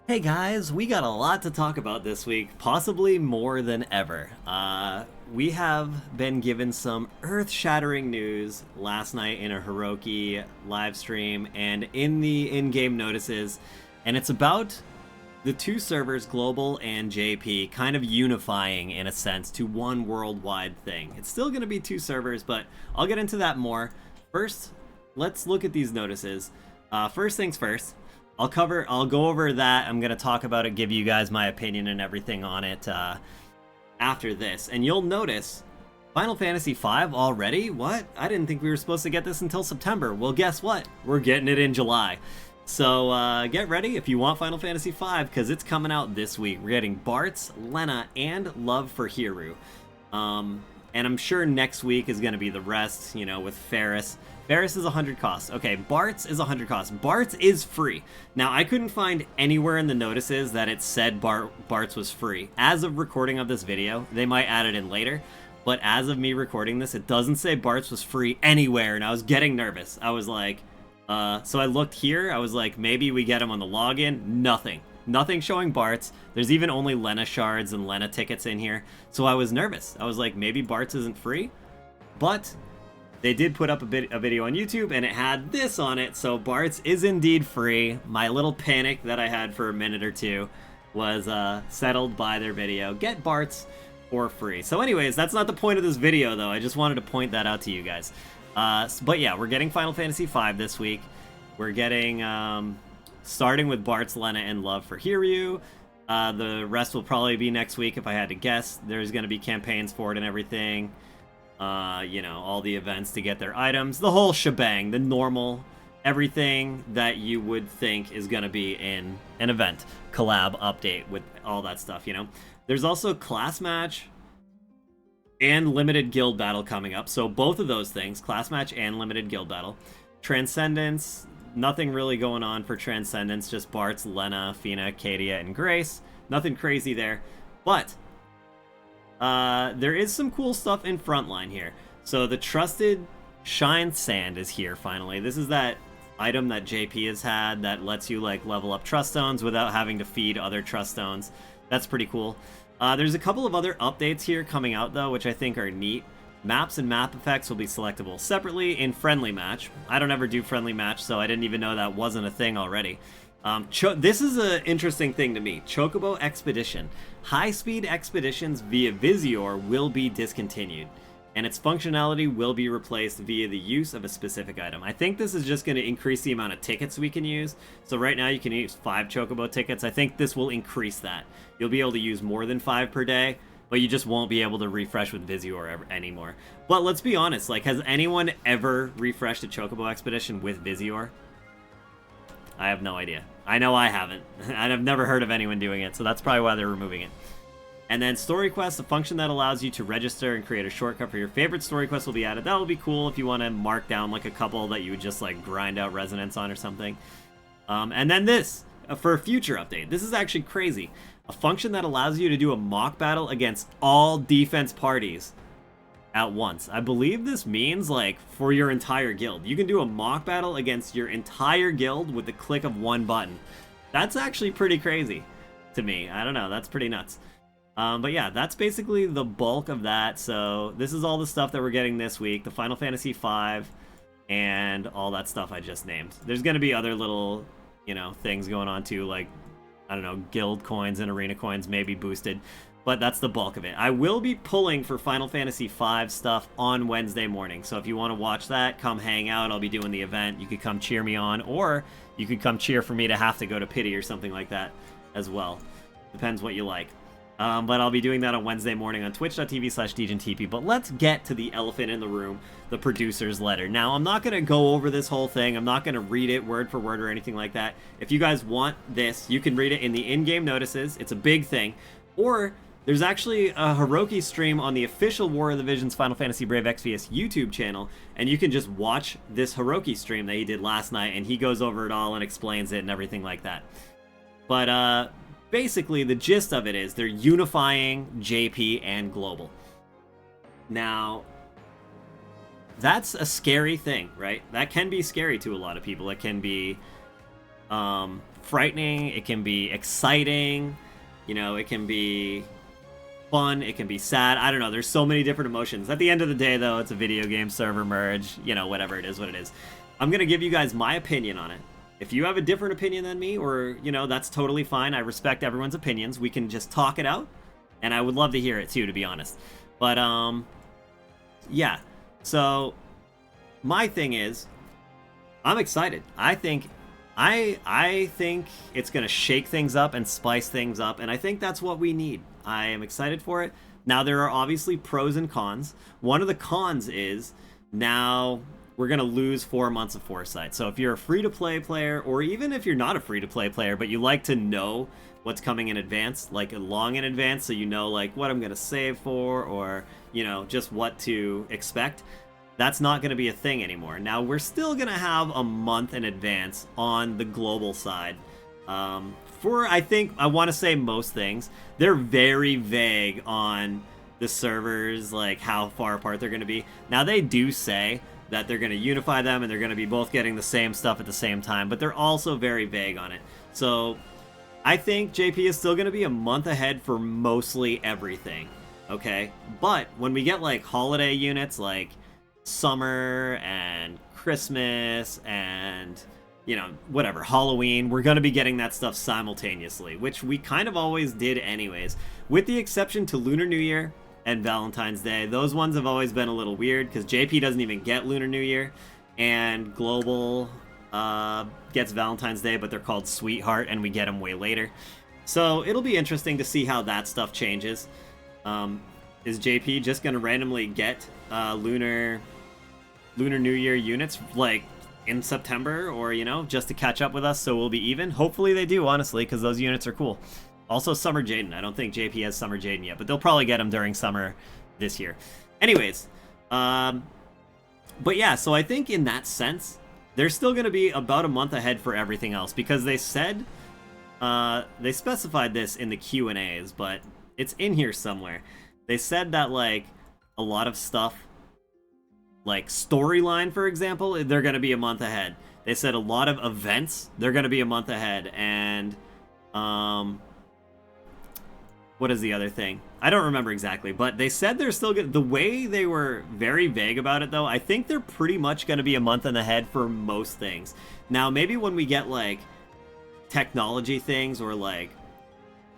Hey guys, we got a lot to talk about this week, possibly more than ever. We have been given some earth-shattering news last night in a Hiroki live stream and in the in-game notices, and it's about the two servers, Global and JP, kind of unifying in a sense to one worldwide thing. It's still going to be two servers, but I'll get into that more. First, let's look at these notices. First things first. I'll go over that. I'm going to talk about it, give you guys my opinion and everything on it after this. And you'll notice Final Fantasy V already? What? I didn't think we were supposed to get this until September. Well, guess what? We're getting it in July. So get ready if you want Final Fantasy V, because it's coming out this week. We're getting Bartz, Lenna, and Love for Hiru. And I'm sure next week is going to be the rest, you know, with Ferris. Ferris is 100 cost. Okay, Bartz is 100 cost. Bartz is free. Now, I couldn't find anywhere in the notices that it said Bartz was free. As of recording of this video, they might add it in later, but as of me recording this, it doesn't say Bartz was free anywhere, and I was getting nervous. I was like, so I looked here, I was like, maybe we get him on the login. Nothing. Nothing showing Bartz. There's even only Lenna shards and Lenna tickets in here. So I was nervous. I was like, maybe Bartz isn't free? But they did put up a video on YouTube and it had this on it. So Bartz is indeed free. My little panic that I had for a minute or two was settled by their video. Get Bartz for free. So anyways, that's not the point of this video though. I just wanted to point that out to you guys. But yeah, we're getting Final Fantasy V this week. We're getting... starting with Bartz, Lenna, and Love for Hiru. The rest will probably be next week if I had to guess. There's going to be campaigns for it and everything. You know, all the events to get their items. The whole shebang, the normal, everything that you would think is going to be in an event. Collab, update, with all that stuff, you know. There's also Class Match and Limited Guild Battle coming up. So both of those things, Class Match and Limited Guild Battle. Transcendence... Nothing really going on for Transcendence, just Bartz, Lenna, Fina, Cadia, and Grace. Nothing crazy there. But there is some cool stuff in Frontline here. So the Trusted Shine Sand is here finally. This is that item that JP has had that lets you like level up Trust Stones without having to feed other Trust Stones. That's pretty cool. There's a couple of other updates here coming out though, which I think are neat. Maps and map effects will be selectable separately in Friendly Match. I don't ever do Friendly Match, so I didn't even know that wasn't a thing already. This is an interesting thing to me. Chocobo Expedition. High-speed expeditions via Visior will be discontinued, and its functionality will be replaced via the use of a specific item. I think this is just going to increase the amount of tickets we can use. So right now you can use 5 Chocobo tickets. I think this will increase that. You'll be able to use more than 5 per day, but you just won't be able to refresh with Visior anymore. But let's be honest, like, has anyone ever refreshed a Chocobo Expedition with Visior? I have no idea. I know I haven't. And I've never heard of anyone doing it, so that's probably why they're removing it. And then Story Quest, a function that allows you to register and create a shortcut for your favorite story quest will be added. That will be cool if you want to mark down, like, a couple that you would just, like, grind out resonance on or something. And then this, for a future update. This is actually crazy. A function that allows you to do a mock battle against all defense parties at once. I believe this means, like, for your entire guild. You can do a mock battle against your entire guild with the click of one button. That's actually pretty crazy to me. I don't know. That's pretty nuts. But yeah, that's basically the bulk of that. So this is all the stuff that we're getting this week. The Final Fantasy V and all that stuff I just named. There's going to be other little, you know, things going on too, like, I don't know, guild coins and arena coins may be boosted, but that's the bulk of it. I will be pulling for Final Fantasy V stuff on Wednesday morning, so if you want to watch that, come hang out. I'll be doing the event. You could come cheer me on, or you could come cheer for me to have to go to Pity or something like that as well. Depends what you like. But I'll be doing that on Wednesday morning on twitch.tv/DegenTP. But let's get to the elephant in the room, the producer's letter. Now, I'm not going to go over this whole thing. I'm not going to read it word for word or anything like that. If you guys want this, you can read it in the in-game notices. It's a big thing. Or there's actually a Hiroki stream on the official War of the Visions Final Fantasy Brave Exvius YouTube channel, and you can just watch this Hiroki stream that he did last night, and he goes over it all and explains it and everything like that. But, basically, the gist of it is they're unifying JP and Global. Now, that's a scary thing, right? That can be scary to a lot of people. It can be frightening, it can be exciting, you know, it can be fun, it can be sad. I don't know, there's so many different emotions. At the end of the day, though, it's a video game server merge, you know, whatever it is, what it is. I'm gonna give you guys my opinion on it. If you have a different opinion than me, or, you know, that's totally fine. I respect everyone's opinions. We can just talk it out, and I would love to hear it too, to be honest. But, yeah. So, my thing is, I'm excited. I think it's gonna shake things up and spice things up, and I think that's what we need. I am excited for it. Now, there are obviously pros and cons. One of the cons is now we're going to lose 4 months of foresight. So if you're a free-to-play player, or even if you're not a free-to-play player, but you like to know what's coming in advance, like long in advance, so you know like what I'm going to save for, or, you know, just what to expect, that's not going to be a thing anymore. Now, we're still going to have a month in advance on the global side. For, I think, I want to say most things. They're very vague on the servers, like how far apart they're going to be. Now, they do say that they're going to unify them and they're going to be both getting the same stuff at the same time, but they're also very vague on it. So I think JP is still going to be a month ahead for mostly everything, okay? But when we get like holiday units like summer and Christmas and, you know, whatever, Halloween, we're going to be getting that stuff simultaneously, which we kind of always did anyways, with the exception to Lunar New Year and Valentine's Day. Those ones have always been a little weird because JP doesn't even get Lunar New Year, and Global gets Valentine's Day, but they're called Sweetheart, and we get them way later. So it'll be interesting to see how that stuff changes. Is JP just going to randomly get Lunar New Year units like in September, or, you know, just to catch up with us so we'll be even? Hopefully they do, honestly, because those units are cool. Also, Summer Jaden. I don't think JP has Summer Jaden yet, but they'll probably get him during summer this year. Anyways, but yeah, so I think in that sense, they're still going to be about a month ahead for everything else, because they said, they specified this in the Q&As, but it's in here somewhere. They said that, like, a lot of stuff, like storyline, for example, they're going to be a month ahead. They said a lot of events, they're going to be a month ahead, and, what is the other thing? I don't remember exactly, but they said they're still good. The way they were very vague about it, though, I think they're pretty much going to be a month ahead for most things. Now, maybe when we get, like, technology things, or, like,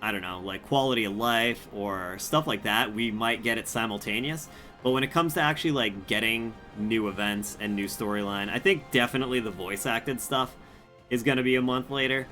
I don't know, like quality of life or stuff like that, we might get it simultaneous. But when it comes to actually, like, getting new events and new storyline, I think definitely the voice-acted stuff is going to be a month later.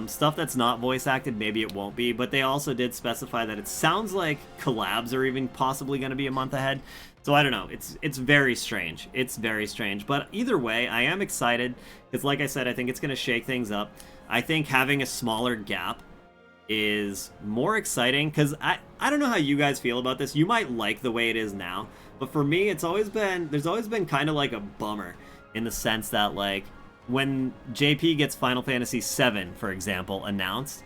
Stuff that's not voice acted, maybe it won't be, but they also did specify that it sounds like collabs are even possibly going to be a month ahead. So I don't know, it's very strange. It's very strange, but either way, I am excited, because like I said, I think it's going to shake things up. I think having a smaller gap is more exciting, because I don't know how you guys feel about this. You might like the way it is now, but for me, there's always been kind of like a bummer, in the sense that, like, when JP gets Final Fantasy VII, for example, announced,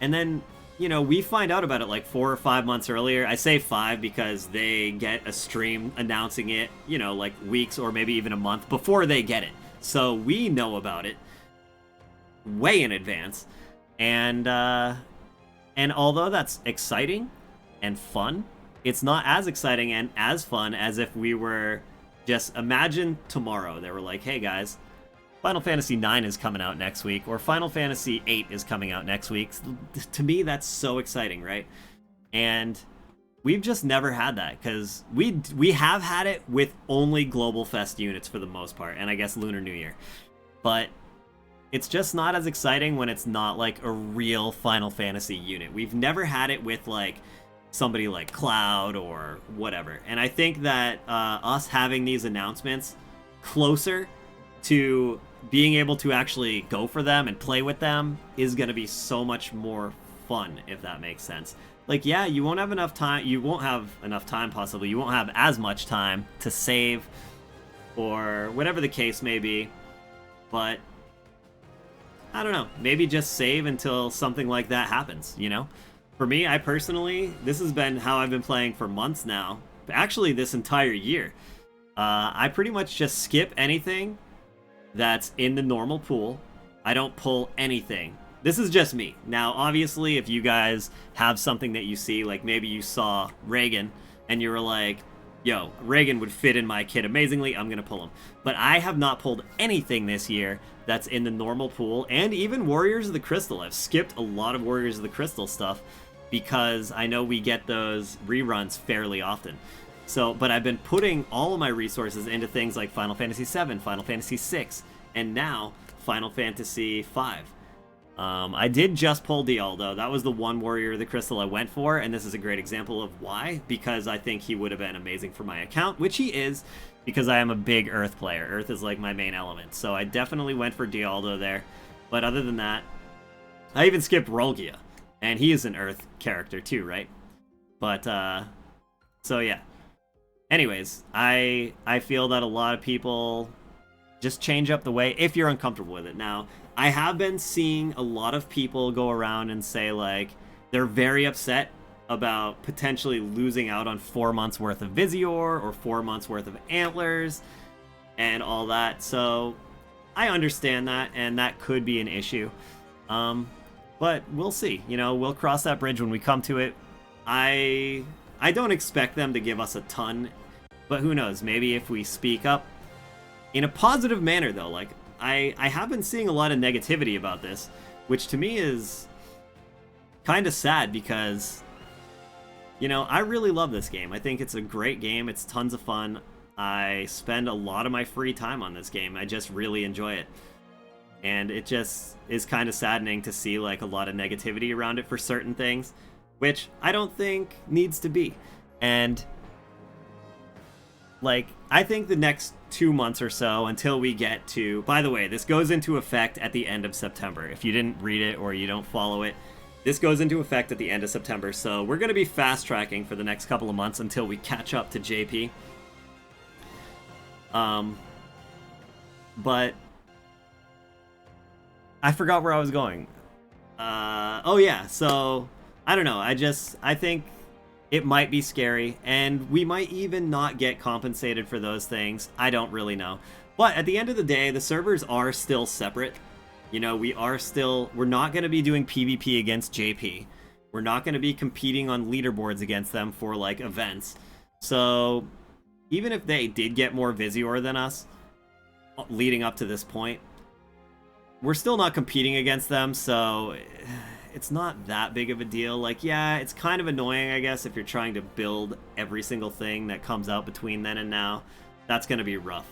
and then, you know, we find out about it like 4 or 5 months earlier. I say 5 because they get a stream announcing it, you know, like weeks or maybe even a month before they get it. So we know about it way in advance. And although that's exciting and fun, it's not as exciting and as fun as if we were just, imagine tomorrow they were like, hey guys, Final Fantasy IX is coming out next week, or Final Fantasy VIII is coming out next week. To me, that's so exciting, right? And we've just never had that, because we have had it with only Global Fest units for the most part, and I guess Lunar New Year. But it's just not as exciting when it's not like a real Final Fantasy unit. We've never had it with like somebody like Cloud or whatever. And I think that us having these announcements closer to being able to actually go for them and play with them is going to be so much more fun, if that makes sense. Like, yeah, you won't have enough time. You won't have enough time, possibly. You won't have as much time to save or whatever the case may be. But I don't know. Maybe just save until something like that happens, you know? For me, I personally, this has been how I've been playing for months now. Actually, this entire year. I pretty much just skip anything that's in the normal pool, I don't pull anything. This is just me. Now, obviously, if you guys have something that you see, like maybe you saw Reagan and you were like, yo, Reagan would fit in my kit amazingly, I'm going to pull him. But I have not pulled anything this year that's in the normal pool, and even Warriors of the Crystal. I've skipped a lot of Warriors of the Crystal stuff because I know we get those reruns fairly often. So, but I've been putting all of my resources into things like Final Fantasy VII, Final Fantasy VI, and now Final Fantasy V. I did just pull Dialdo. That was the one Warrior of the Crystal I went for, and this is a great example of why, because I think he would have been amazing for my account, which he is, because I am a big Earth player. Earth is like my main element, so I definitely went for Dialdo there. But other than that, I even skipped Rolgia, and he is an Earth character too, right? But, so yeah. Anyways, I feel that a lot of people just change up the way if you're uncomfortable with it. Now, I have been seeing a lot of people go around and say, like, they're very upset about potentially losing out on 4 months worth of Visior or 4 months worth of Antlers and all that. So I understand that, and that could be an issue. But we'll see. You know, we'll cross that bridge when we come to it. I don't expect them to give us a ton, but who knows? Maybe if we speak up in a positive manner, though. Like, I have been seeing a lot of negativity about this, which to me is kind of sad because, you know, I really love this game. I think it's a great game. It's tons of fun. I spend a lot of my free time on this game. I just really enjoy it. And it just is kind of saddening to see, like, a lot of negativity around it for certain things, which I don't think needs to be. And, like, I think the next 2 months or so until we get to... By the way, this goes into effect at the end of September. If you didn't read it or you don't follow it, this goes into effect at the end of September. So we're going to be fast-tracking for the next couple of months until we catch up to JP. But I forgot where I was going. Oh yeah, so I don't know. I think it might be scary, and we might even not get compensated for those things. I don't really know. But at the end of the day, the servers are still separate. You know, we're not going to be doing PvP against JP. We're not going to be competing on leaderboards against them for, like, events. So even if they did get more Visior than us leading up to this point, we're still not competing against them, so it's not that big of a deal. Like, yeah, it's kind of annoying, I guess, if you're trying to build every single thing that comes out between then and now. That's going to be rough,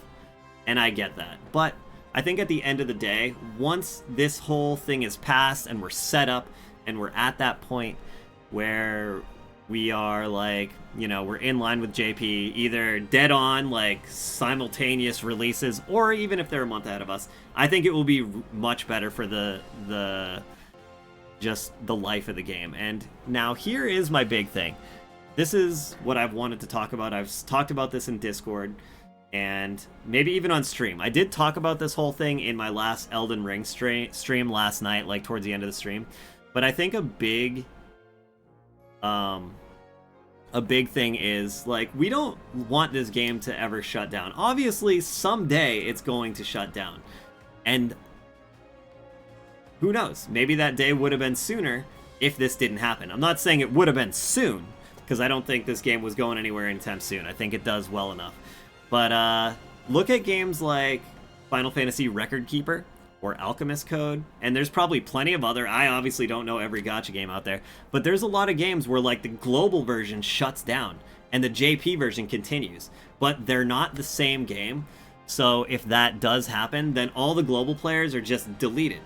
and I get that. But I think at the end of the day, once this whole thing is passed and we're set up and we're at that point where we are, like, you know, we're in line with JP, either dead on, like, simultaneous releases, or even if they're a month ahead of us, I think it will be much better for just the life of the game. And now here is my big thing. This is what I've wanted to talk about. I've talked about this in Discord and maybe even on stream. I did talk about this whole thing in my last Elden Ring stream last night, like towards the end of the stream. But I think a big thing is, like, we don't want this game to ever shut down. Obviously, someday it's going to shut down. And who knows? Maybe that day would have been sooner if this didn't happen. I'm not saying it would have been soon, because I don't think this game was going anywhere anytime soon. I think it does well enough. But look at games like Final Fantasy Record Keeper or Alchemist Code, and there's probably plenty of other... I obviously don't know every gacha game out there, but there's a lot of games where, like, the global version shuts down and the JP version continues, but they're not the same game. So if that does happen, then all the global players are just deleted.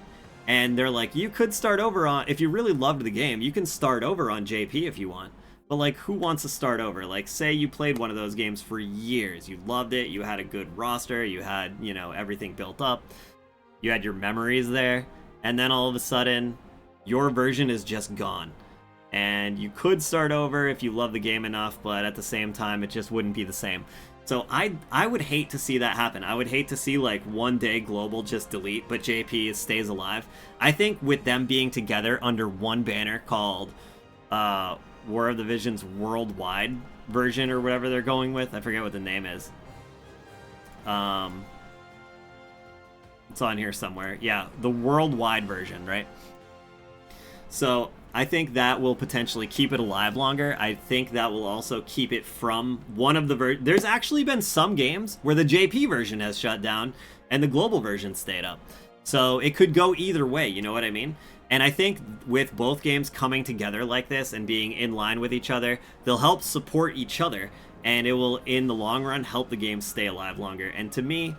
And they're like, you could start over on... If you really loved the game, you can start over on JP if you want. But, like, who wants to start over? Like, say you played one of those games for years. You loved it. You had a good roster. You had, you know, everything built up. You had your memories there. And then all of a sudden, your version is just gone. And you could start over if you love the game enough, but at the same time, it just wouldn't be the same. So I would hate to see that happen. I would hate to see, like, one day global just delete, but JP stays alive. I think with them being together under one banner called War of the Visions Worldwide version, or whatever they're going with, I forget what the name is. It's on here somewhere. Yeah, the worldwide version, right? So I think that will potentially keep it alive longer. I think that will also keep it from one of the there's actually been some games where the JP version has shut down and the global version stayed up. So it could go either way, you know what I mean? And I think with both games coming together like this and being in line with each other, they'll help support each other, and it will, in the long run, help the game stay alive longer. And to me,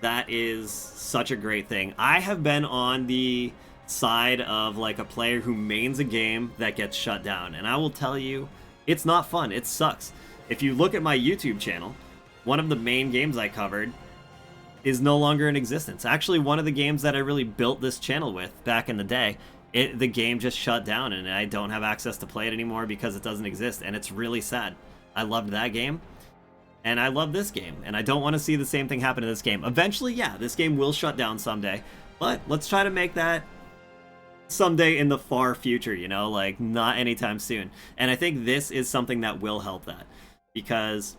that is such a great thing. I have been on the side of like a player who mains a game that gets shut down, and I will tell you, it's not fun. It sucks. If you look at my YouTube channel, one of the main games I covered is no longer in existence. Actually, one of the games that I really built this channel with back in the day, the game just shut down, and I don't have access to play it anymore because it doesn't exist, and it's really sad. I loved that game, and I love this game, and I don't want to see the same thing happen to this game. Eventually, yeah, this game will shut down someday, but let's try to make that someday in the far future, you know, like not anytime soon. And I think this is something that will help that, because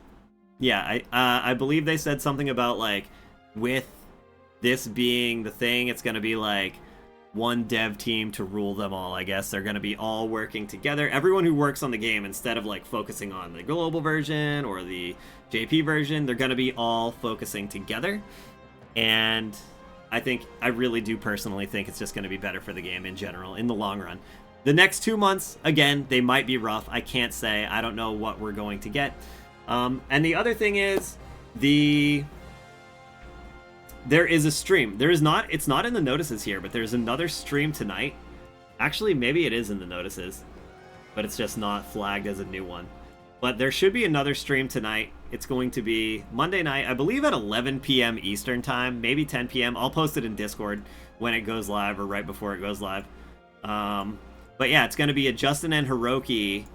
yeah, I believe they said something about like with this being the thing, it's going to be like one dev team to rule them all. I guess they're going to be all working together, everyone who works on the game, instead of like focusing on the global version or the JP version, they're going to be all focusing together. And I really do personally think it's just going to be better for the game in general in the long run. The next 2 months, again, they might be rough. I can't say. I don't know what we're going to get. And the other thing is, there is a stream. It's not in the notices here, but there's another stream tonight. Actually, maybe it is in the notices, but it's just not flagged as a new one. But there should be another stream tonight. It's going to be Monday night, I believe at 11 p.m. Eastern time, maybe 10 p.m. I'll post it in Discord when it goes live or right before it goes live. But yeah, it's going to be a Justin and Hiroki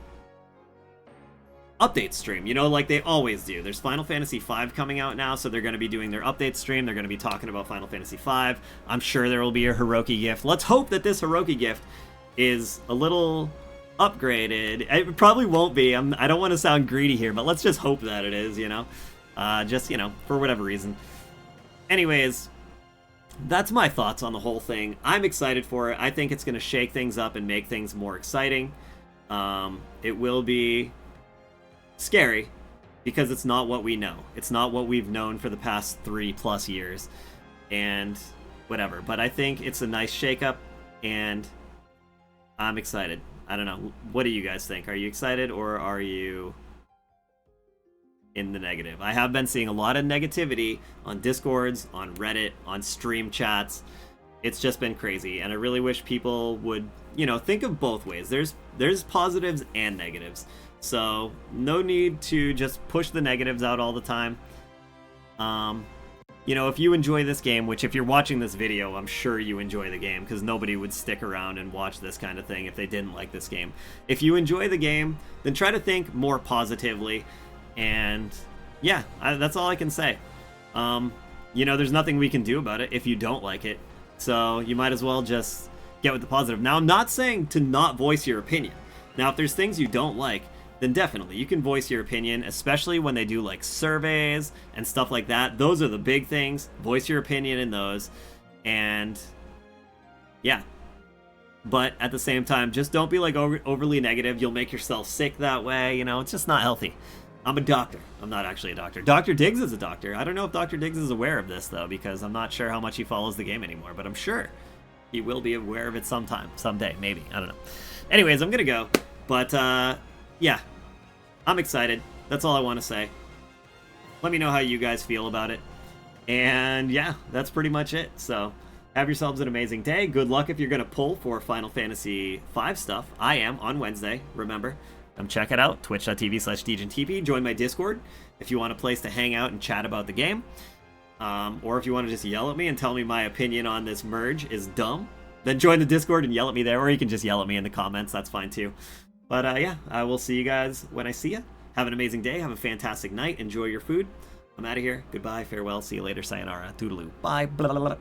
update stream, you know, like they always do. There's Final Fantasy V coming out now, so they're going to be doing their update stream. They're going to be talking about Final Fantasy V. I'm sure there will be a Hiroki gift. Let's hope that this Hiroki gift is a little upgraded. It probably won't be. I don't want to sound greedy here, but let's just hope that it is, you know? Just, you know, for whatever reason. Anyways, that's my thoughts on the whole thing. I'm excited for it. I think it's going to shake things up and make things more exciting. It will be scary because it's not what we know. It's not what we've known for the past 3+ years and whatever. But I think it's a nice shakeup, and I'm excited. I don't know. What do you guys think? Are you excited, or are you in the negative? I have been seeing a lot of negativity on Discords, on Reddit, on stream chats. It's just been crazy, and I really wish people would, you know, think of both ways. There's positives and negatives. So no need to just push the negatives out all the time. You know, if you enjoy this game, which if you're watching this video, I'm sure you enjoy the game, because nobody would stick around and watch this kind of thing if they didn't like this game. If you enjoy the game, then try to think more positively, and yeah, that's all I can say. You know, there's nothing we can do about it if you don't like it, so you might as well just get with the positive. Now, I'm not saying to not voice your opinion. Now, if there's things you don't like, then definitely you can voice your opinion, especially when they do like surveys and stuff like that. Those are the big things. Voice your opinion in those. And yeah, but at the same time, just don't be like overly negative. You'll make yourself sick that way. You know, it's just not healthy. I'm a doctor. I'm not actually a doctor. Dr. Diggs is a doctor. I don't know if Dr. Diggs is aware of this though, because I'm not sure how much he follows the game anymore, but I'm sure he will be aware of it someday, maybe. I don't know. Anyways, I'm gonna go. But yeah, I'm excited. That's all I want to say. Let me know how you guys feel about it. And yeah, that's pretty much it. So have yourselves an amazing day. Good luck if you're going to pull for Final Fantasy V stuff. I am on Wednesday, remember. Check it out, twitch.tv/DegenTP. Join my Discord if you want a place to hang out and chat about the game. Or if you want to just yell at me and tell me my opinion on this merge is dumb, then join the Discord and yell at me there. Or you can just yell at me in the comments. That's fine too. But yeah, I will see you guys when I see you. Have an amazing day. Have a fantastic night. Enjoy your food. I'm out of here. Goodbye. Farewell. See you later. Sayonara. Toodaloo. Bye. Blah, blah, blah.